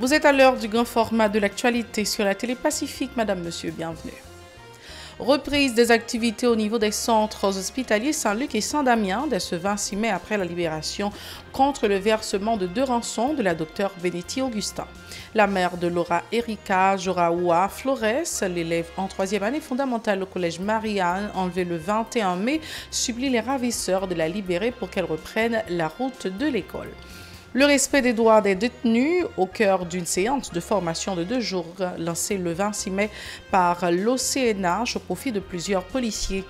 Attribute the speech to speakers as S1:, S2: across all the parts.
S1: Vous êtes à l'heure du grand format de l'actualité sur la télé Pacifique. Madame, monsieur, bienvenue. Reprise des activités au niveau des centres hospitaliers Saint-Luc et Saint-Damien dès ce 26 mai après la libération contre le versement de 2 rançons de la docteure Benetti Augustin. La mère de Laura Erika Joraoua Flores, l'élève en 3e année fondamentale au collège Marianne, enlevée le 21 mai, supplie les ravisseurs de la libérer pour qu'elle reprenne la route de l'école. Le respect des droits des détenus au cœur d'une séance de formation de 2 jours lancée le 26 mai par l'OCNH au profit de plusieurs policiers.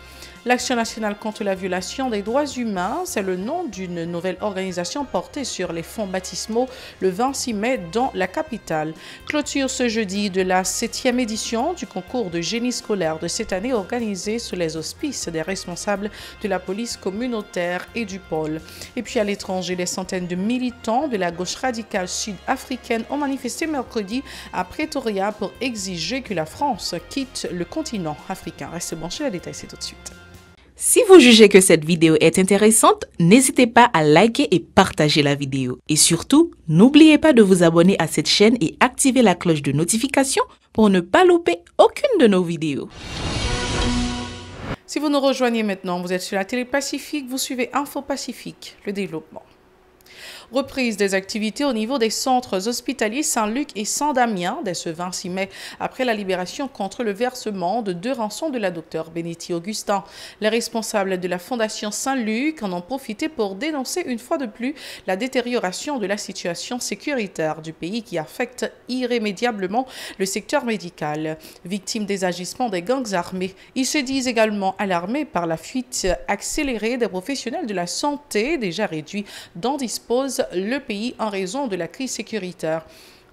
S1: L'Action nationale contre la violation des droits humains, c'est le nom d'une nouvelle organisation portée sur les fonds baptismaux le 26 mai dans la capitale. Clôture ce jeudi de la 7e édition du concours de génie scolaire de cette année organisé sous les auspices des responsables de la police communautaire et du pôle. Et puis à l'étranger, des centaines de militants de la gauche radicale sud-africaine ont manifesté mercredi à Pretoria pour exiger que la France quitte le continent africain. Restez branchés, les détails c'est tout de suite.
S2: Si vous jugez que cette vidéo est intéressante, n'hésitez pas à liker et partager la vidéo. Et surtout, n'oubliez pas de vous abonner à cette chaîne et activer la cloche de notification pour ne pas louper aucune de nos vidéos.
S1: Si vous nous rejoignez maintenant, vous êtes sur la télé Pacifique, vous suivez Info Pacifique, le développement. Reprise des activités au niveau des centres hospitaliers Saint-Luc et Saint-Damien dès ce 26 mai après la libération contre le versement de 2 rançons de la docteure Benetti Augustin. Les responsables de la Fondation Saint-Luc en ont profité pour dénoncer une fois de plus la détérioration de la situation sécuritaire du pays qui affecte irrémédiablement le secteur médical. Victimes des agissements des gangs armés, ils se disent également alarmés par la fuite accélérée des professionnels de la santé déjà réduits dont dispose le pays en raison de la crise sécuritaire.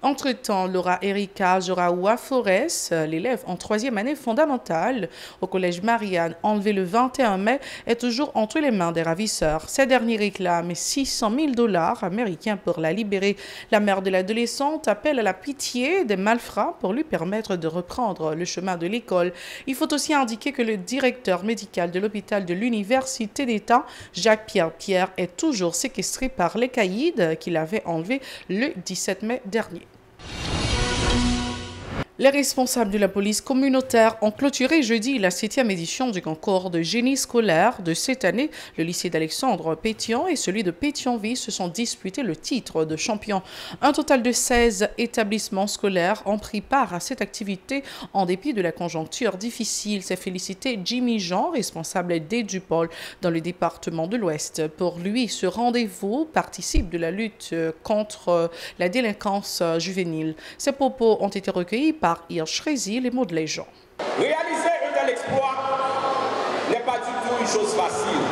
S1: Entre-temps, Laura Erika Joraoua Flores, l'élève en 3e année fondamentale au collège Marianne, enlevée le 21 mai, est toujours entre les mains des ravisseurs. Ces derniers réclament 600 000 $ américains pour la libérer. La mère de l'adolescente appelle à la pitié des malfrats pour lui permettre de reprendre le chemin de l'école. Il faut aussi indiquer que le directeur médical de l'hôpital de l'Université d'État, Jacques-Pierre Pierre, est toujours séquestré par les caïds qu'il avait enlevé le 17 mai dernier. Les responsables de la police communautaire ont clôturé jeudi la 7e édition du concours de génie scolaire de cette année. Le lycée d'Alexandre Pétion et celui de Pétionville se sont disputés le titre de champion. Un total de 16 établissements scolaires ont pris part à cette activité en dépit de la conjoncture difficile. C'est félicité Jimmy Jean, responsable d'Édupol dans le département de l'Ouest. Pour lui, ce rendez-vous participe de la lutte contre la délinquance juvénile. Ces propos ont été recueillis par Hirsch Rézy, les mots de les gens.
S3: Réaliser un tel exploit n'est pas du tout une chose facile,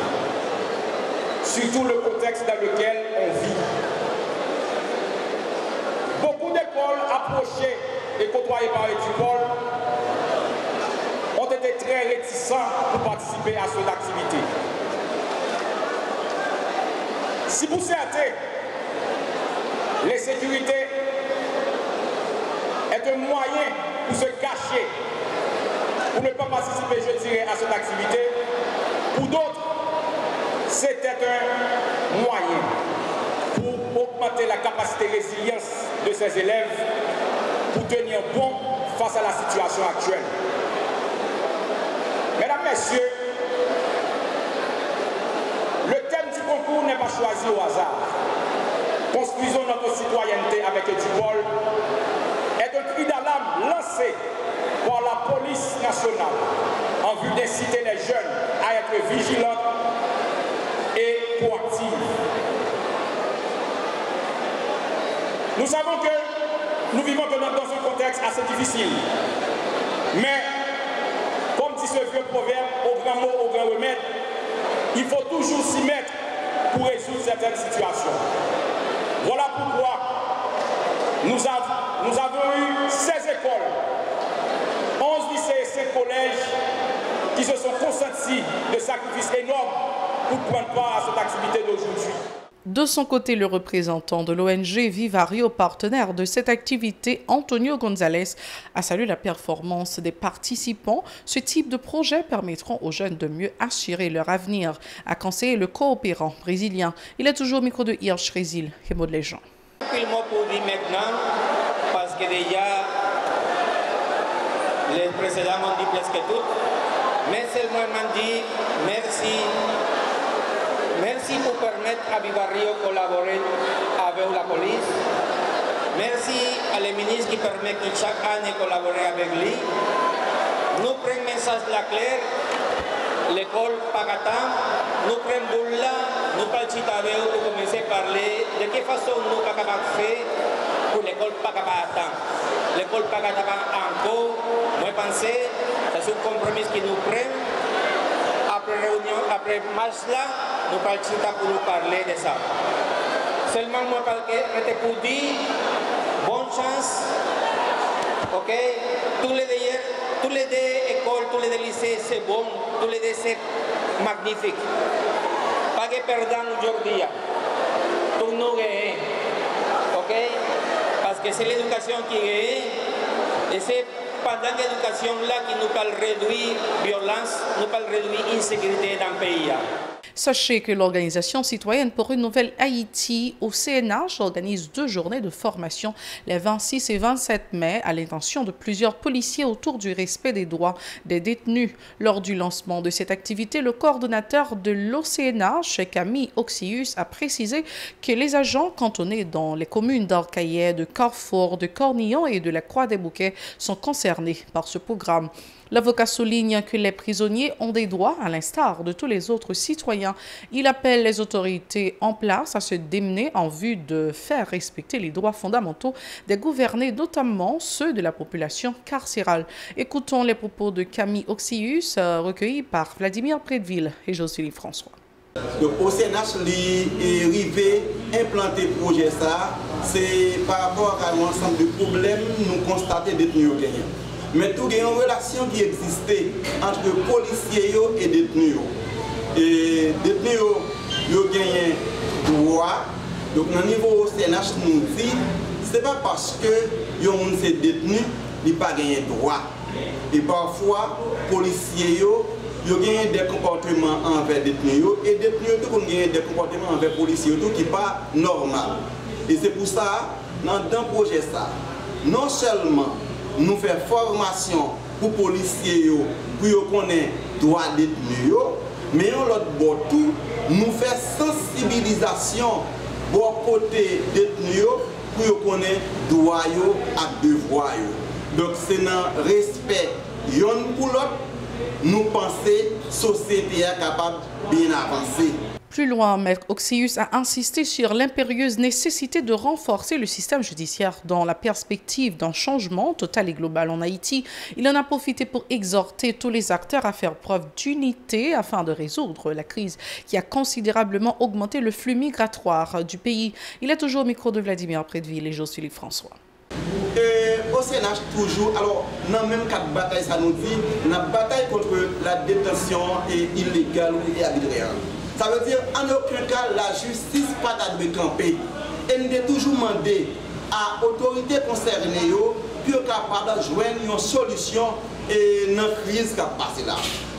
S3: surtout le contexte dans lequel on vit. Beaucoup d'écoles approchées et côtoyées par Édupol ont été très réticents pour participer à cette activité. Si pour certains, l'insécurité est un moyen pour se cacher, pour ne pas participer, je dirais, à cette activité. Pour d'autres, c'était un moyen pour augmenter la capacité de résilience de ces élèves pour tenir bon face à la situation actuelle. Mesdames, Messieurs, le thème du concours n'est pas choisi au hasard. Construisons notre citoyenneté avec Édupol est un cri d'alarme lancé par la police nationale en vue d'inciter les jeunes à être vigilants et proactifs. Nous savons que nous vivons dans un contexte assez difficile, mais comme dit ce vieux proverbe, au grand mot, au grand remède, il faut toujours s'y mettre pour résoudre certaines situations. Voilà pourquoi nous avons eu 16 écoles, 11 lycées et 5 collèges qui se sont consentis de sacrifices énormes pour prendre part à cette activité d'aujourd'hui.
S1: De son côté, le représentant de l'ONG Vivario, partenaire de cette activité, Antonio González, a salué la performance des participants. Ce type de projet permettront aux jeunes de mieux assurer leur avenir, a conseillé le coopérant brésilien. Il est toujours au micro de Hirsch Rézy, les mots de les gens.
S4: Pour dire maintenant, que déjà les précédents m'ont dit presque tout. Mais seulement m'ont dit merci. Merci pour permettre à Bibarrio de collaborer avec la police. Merci à les ministres qui permettent que chaque année collaborer avec lui. Nous prenons un message clair. L'école Pagatam, nous prenons Boula, nous parlons pour commencer à parler de quelle façon nous sommes capables de faire pour l'école Pagatam. L'école Pagatam encore, moi je pense que c'est un compromis que nous prenons. Après réunion, après match là, nous parlons pour nous parler de ça. Seulement moi je vais pour dire bonne chance, ok? Tous les deux écoles, tous les deux lycées, c'est bon. Tous les deux, c'est magnifique. Pas que perdant aujourd'hui. Tout nous gagne. OK? Parce que c'est l'éducation qui gagne. Et c'est pendant l'éducation-là qui nous parle réduire violence, nous parle réduire insécurité dans le pays.
S1: Sachez que l'Organisation citoyenne pour une nouvelle Haïti au CNH organise 2 journées de formation les 26 et 27 mai à l'intention de plusieurs policiers autour du respect des droits des détenus. Lors du lancement de cette activité, le coordonnateur de l'OCNH, Camille Oxius, a précisé que les agents cantonnés dans les communes d'Arcaillet, de Carrefour, de Cornillon et de la Croix-des-Bouquets sont concernés par ce programme. L'avocat souligne que les prisonniers ont des droits à l'instar de tous les autres citoyens. Il appelle les autorités en place à se démener en vue de faire respecter les droits fondamentaux des gouvernés, notamment ceux de la population carcérale. Écoutons les propos de Camille Oxius, recueillis par Vladimir Prédeville et Jocelyne François.
S5: Donc, au CNH, l'arrivée implanter projet ça, c'est par rapport à l'ensemble de problèmes nous constater détenus au Kenya. Mais tout il y a une relation qui existait entre policiers et détenus. Et détenus ont gagné droit. Donc, au niveau au CNH, nous dit, ce n'est pas parce que les gens sont détenus, ils n'ont pas gagné droit. Et parfois, les policiers ont gagné des comportements envers les détenus. Et les détenus ont gagné des comportements envers les policiers qui ne sont pas normaux. Et c'est pour ça, dans le projet, ça, non seulement nous faisons formation pour les policiers pour connaître les droits des détenus, mais l'autre bord tout, nous faisons sensibilisation pour côté détenus pour connaître les droits et les devoirs. Donc c'est dans le respect l'un pour l'autre, nous pensons que la société est capable de bien avancer.
S1: Plus loin, Maître Oxius a insisté sur l'impérieuse nécessité de renforcer le système judiciaire dans la perspective d'un changement total et global en Haïti. Il en a profité pour exhorter tous les acteurs à faire preuve d'unité afin de résoudre la crise qui a considérablement augmenté le flux migratoire du pays. Il est toujours au micro de Vladimir Prédeville et Jocelyne François.
S5: Au CNH, toujours, alors, dans le même cas de bataille, ça nous dit, la bataille contre la détention illégale et arbitraire. Ça veut dire, en aucun cas, la justice n'a pas de camper. Elle nous a toujours demandé à l'autorité concernée pour être capable de joindre une solution et dans la crise qui a passé là.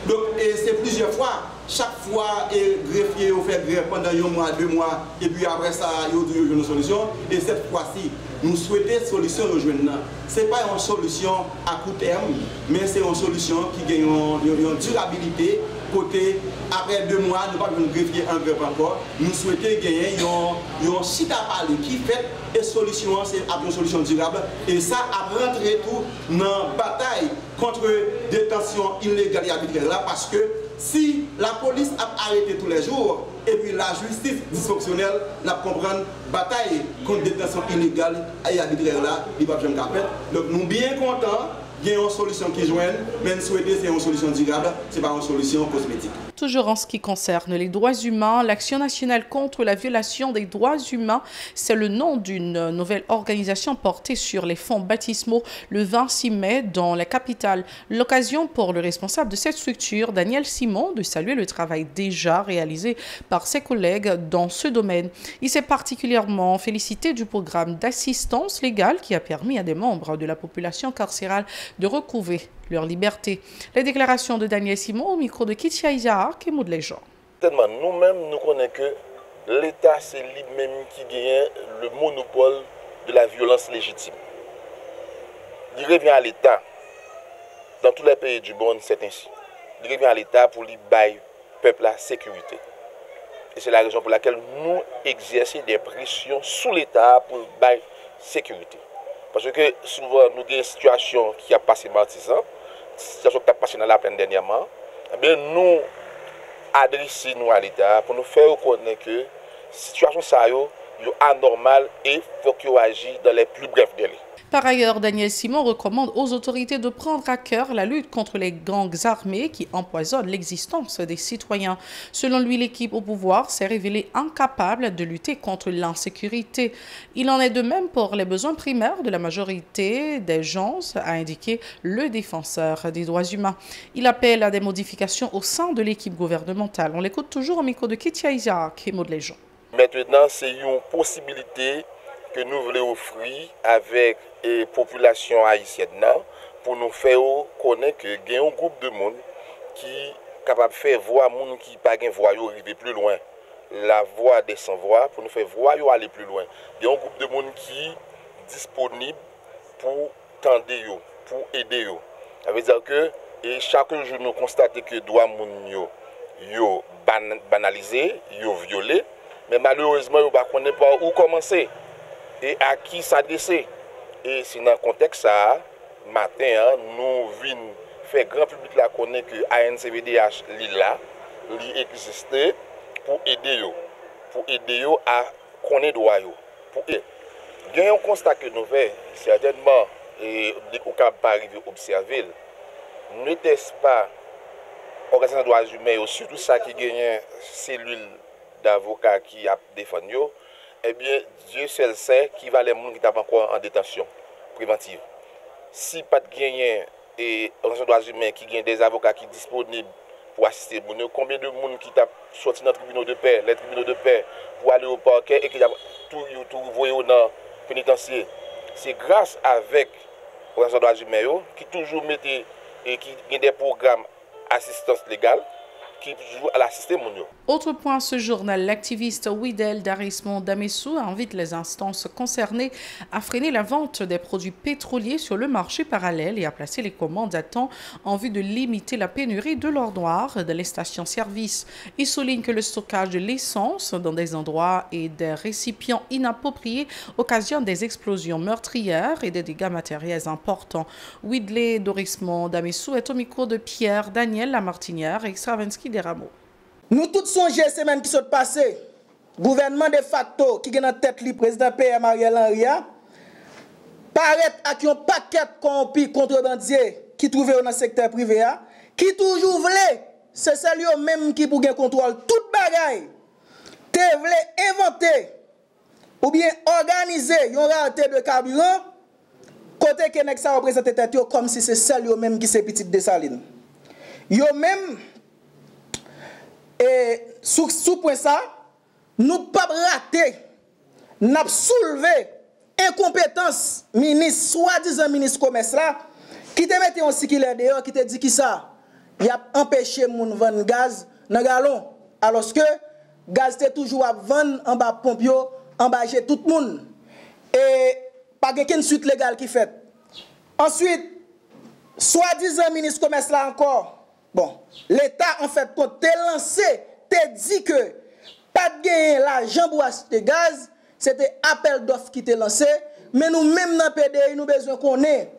S5: Donc, c'est plusieurs fois. Chaque fois, les greffiers ont fait grève pendant 1 mois, 2 mois, et puis après ça, ils ont trouvé une solution. Et cette fois-ci, nous souhaitons une solution rejoindre. Ce n'est pas une solution à court terme, mais c'est une solution qui gagne une durabilité. Côté, après 2 mois, nous ne pouvons pas greffier en grève encore. Nous souhaitons gagner une site à parler qui fait et solution, c'est une solution durable. Et ça a rentré tout dans la bataille contre la détention illégale et arbitraire là, parce que si la police a arrêté tous les jours, et puis la justice dysfonctionnelle, la comprendre bataille contre la détention illégale et arbitraire là, il va jamais faire. Donc nous sommes bien contents. Il y a une solution qui joigne, mais nous souhaitons c'est une solution durable, ce n'est pas une solution cosmétique.
S1: Toujours en ce qui concerne les droits humains, l'Action nationale contre la violation des droits humains, c'est le nom d'une nouvelle organisation portée sur les fonds baptismaux le 26 mai dans la capitale. L'occasion pour le responsable de cette structure, Daniel Simon, de saluer le travail déjà réalisé par ses collègues dans ce domaine. Il s'est particulièrement félicité du programme d'assistance légale qui a permis à des membres de la population carcérale de recouvrer leur liberté. Les déclarations de Daniel Simon au micro de Kitia Isaac et Maud Léjean.
S6: Nous-mêmes, nous connaissons que l'État, c'est lui-même qui gagne le monopole de la violence légitime. il revient à l'État. Dans tous les pays du monde, c'est ainsi. Il revient à l'État pour lui bailler peuple la sécurité. Et c'est la raison pour laquelle nous exerçons des pressions sous l'État pour bailler sécurité. Parce que souvent, nous avons une situation qui a passé martisan, une situation qui a passé dans la plaine dernièrement. Eh bien, nous adressons à l'État pour nous faire reconnaître que la situation est anormale et il faut qu'il agisse dans les plus brefs délais.
S1: Par ailleurs, Daniel Simon recommande aux autorités de prendre à cœur la lutte contre les gangs armés qui empoisonnent l'existence des citoyens. Selon lui, l'équipe au pouvoir s'est révélée incapable de lutter contre l'insécurité. Il en est de même pour les besoins primaires de la majorité des gens, a indiqué le défenseur des droits humains. Il appelle à des modifications au sein de l'équipe gouvernementale. On l'écoute toujours au micro de Ketia Isaac et Maud Léjean.
S6: Maintenant, c'est une possibilité que nous voulons offrir avec la population haïtienne pour nous faire connaître qu'il y a un groupe de monde qui est capable de faire voir les gens qui n'ont pas de voix arriver plus loin. La voix des sans-voix pour nous faire voir aller plus loin. Il y a un groupe de monde qui est disponible pour tendre, pour aider. Ça veut dire que chaque jour nous constatons que les droits de gens sont banalisés, violés, mais malheureusement, nous ne connaissons pas où commencer et à qui s'adresser. Et c'est dans le contexte ça, matin, nous venons faire grand public la connaître que ANCVDH existe pour aider à connaître droit. Il y a un constat que nous faisons, certainement, et au cas pas arriver observer, n'était-ce pas organisation des droits humains, surtout ça qui gagne cellule d'avocats qui a défendu, eh bien, Dieu seul sait qui va les gens qui sont encore en détention préventive. Si pas de gagner et organisation des droits humains qui gagne des avocats qui sont disponibles pour assister, combien de gens qui sont sortis dans les tribunaux de paix pour aller au parquet et qui ont tout envoyé dans le pénitentiaire. C'est grâce avec l'organisation des droits humains qui toujours mettait et qui gagne des programmes d'assistance légale qui joue à l'assister mon.
S1: Autre point, ce journal, l'activiste Widel Darismon Damessou invite les instances concernées à freiner la vente des produits pétroliers sur le marché parallèle et à placer les commandes à temps en vue de limiter la pénurie de l'or noir dans les stations-service. Il souligne que le stockage de l'essence dans des endroits et des récipients inappropriés occasionne des explosions meurtrières et des dégâts matériels importants. Widel Darismon Damessou est au micro de Pierre Daniel Lamartinière et Stravinsky des Rameaux.
S7: Nous tous songez semaine qui sont passées, gouvernement de facto qui est en tête le président PM Ariel Henry, paraît avec un paquet corrompu contrebandier qui trouvé dans le secteur privé, qui toujours voulait, c'est celui même qui pour contrôle toute bagaille, te voulait inventer ou bien organiser une rareté de carburant, côté que ça représente tête comme si c'est celui même qui c'est petite Dessalines. Yo même et sous point ça, nous pas rater, n'a soulevé incompétence ministre, soi-disant ministre commerce là, qui te mette en circulaire dehors, qui te dit qui ça, il a empêché moun vendre gaz dans galon, alors que gaz était toujours à vendre en bas pompio, en bas chez tout le monde. Et pas qu'une suite légale qui fait. Ensuite, soi-disant ministre commerce là encore. Bon, l'État, en fait, quand tu es lancé, tu dit que pas de gagner l'argent pour acheter gaz, c'était appel d'offres qui t'est lancé, mais nous, même dans le PDI, nous avons besoin qu'on ait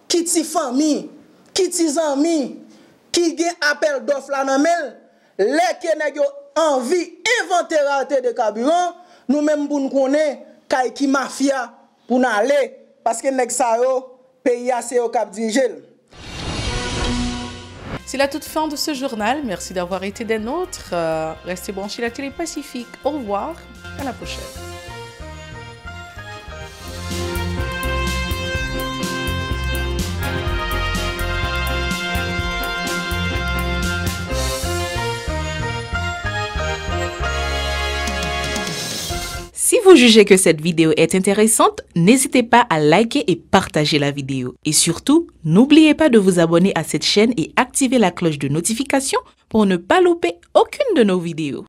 S7: qui ti famille, qui ti amis, qui gagne appel d'offres là dans mail, les qui ont envie d'inventer rareté de carburant, nous même pour nous connaître qui mafia pour nous aller, parce que nous avons pays assez au cap dirigé.
S1: C'est la toute fin de ce journal. Merci d'avoir été des nôtres. Restez branchés à la télé Pacifique. Au revoir. À la prochaine.
S2: Si vous jugez que cette vidéo est intéressante, n'hésitez pas à liker et partager la vidéo. Et surtout, n'oubliez pas de vous abonner à cette chaîne et activer la cloche de notification pour ne pas louper aucune de nos vidéos.